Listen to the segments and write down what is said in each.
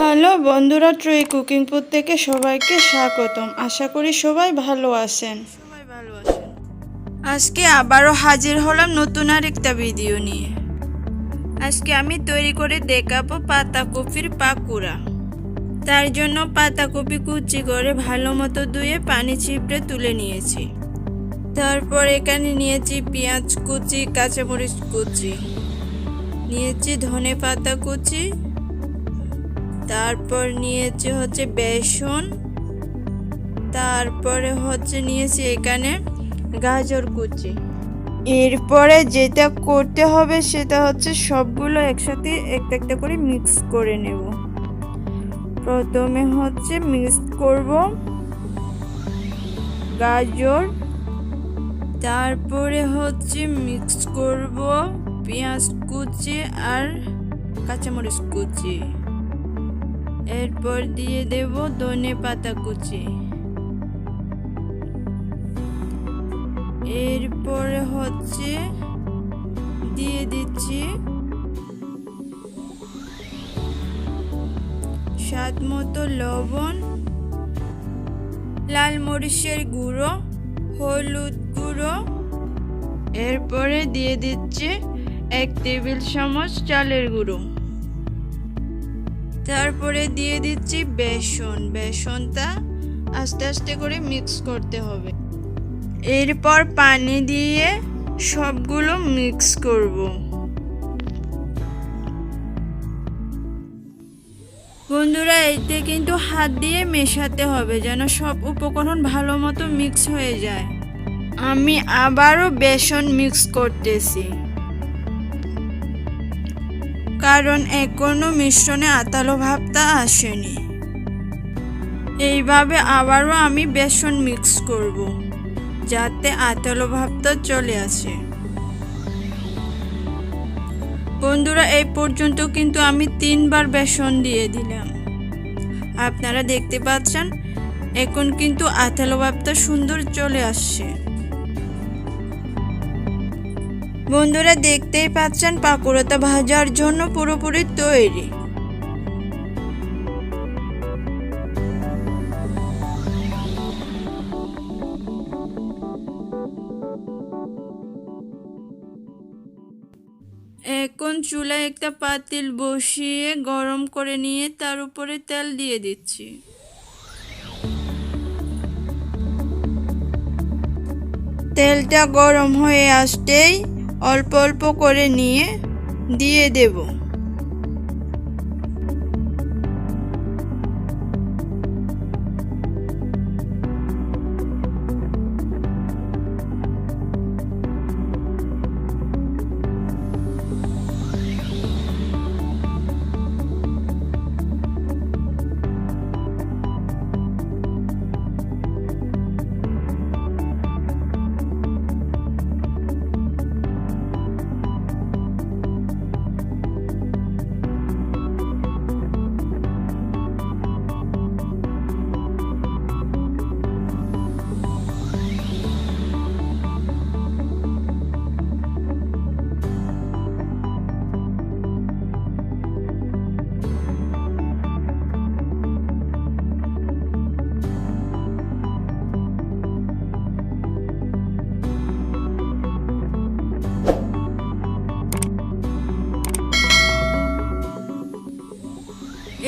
Hello বন্ধুরা, ট্রয়ে cooking food থেকে সবাইকে স্বাগতম। আশা করি সবাই ভালো আছেন। আজকে আবারও হাজির হলাম নতুন আর একটা ভিডিও নিয়ে। আজকে আমি তৈরি করে দেখাবো পাতাকপির পাকুড়া। তার জন্য পাতাকপি কুচি করে ভালো মতো ধুয়ে পানি চিপড়ে তুলে নিয়েছি। তারপর এখানে নিয়েছি পেঁয়াজ কুচি, কাঁচামরিচ কুচি, নিয়েছি ধনে পাতা কুচি, তারপর নিয়েছি বেসন, তারপরে নিয়েছি এখানে গাজর কুচি। এরপরে যেটা করতে হবে সেটা সবগুলো একসাথে একটা একটা করে মিক্স করে নেব। প্রথমে মিক্স করব গাজর, তারপরে মিক্স করব পেঁয়াজ কুচি আর কাঁচামরিচ কুচি, এরপর দিয়ে দেব ধনে পাতা কুচি, এরপরে দিয়ে দিচ্ছি স্বাদ মতো লবণ, লাল মরিচের গুঁড়ো, হলুদ গুঁড়ো, এরপরে দিয়ে দিচ্ছি 1 টেবিল চামচ চালের গুঁড়ো, তারপরে দিয়ে দিচ্ছি বেসনটা আস্তে আস্তে করে মিক্স করতে হবে। এরপর পানি দিয়ে সবগুলো মিক্স করব। বন্ধুরা, এতে কিন্তু হাত দিয়ে মেশাতে হবে যেন সব উপকরণ ভালো মতো মিক্স হয়ে যায়। আমি আবারও বেসন মিক্স করতেছি, কারণ এখনো মিশ্রণে আঠালো ভাবটা আসেনি। এইভাবে আবারও আমি বেসন মিক্স করব যাতে আঠালো ভাবটা চলে আসে। বন্ধুরা, এই পর্যন্ত কিন্তু আমি 3 বার বেসন দিয়ে দিলাম। আপনারা দেখতে পাচ্ছেন এখন কিন্তু আঠালো ভাবটা সুন্দর চলে আসছে। বন্ধুরা, দেখতেই পাচ্ছেন পাকুড়াটা ভাজার জন্য পুরোপুরি তৈরি। এখন চুলায় একটা পাতিল বসিয়ে গরম করে নিয়ে তার উপরে তেল দিয়ে দিচ্ছি। তেলটা গরম হয়ে আসতেই অল্প অল্প করে নিয়ে দিয়ে দেব।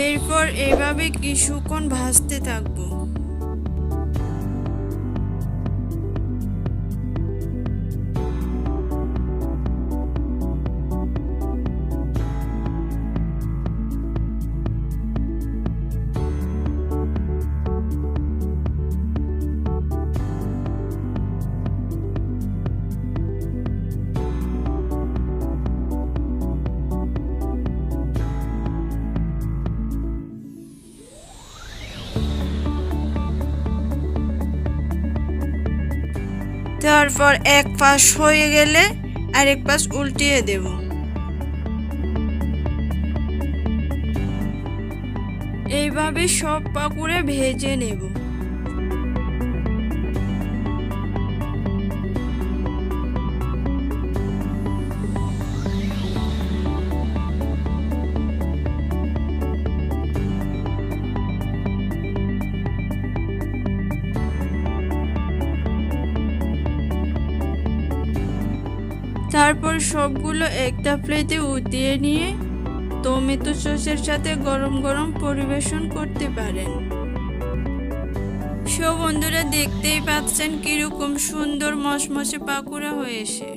এরপর এভাবে কিছুক্ষণ ভাজতে থাকবো। তারপর এক পাশ হয়ে গেলে আরেক পাশ উল্টিয়ে দেব। এইভাবে সব পাকুড়ে ভেজে নেব। তারপর সবগুলো একটা প্লেটে উঠিয়ে নিয়ে টমেটো সসের সাথে গরম গরম পরিবেশন করতে পারেন। সব বন্ধুরা দেখতেই পাচ্ছেন কিরকম সুন্দর মচমচে পাকুড়া হয়েছে।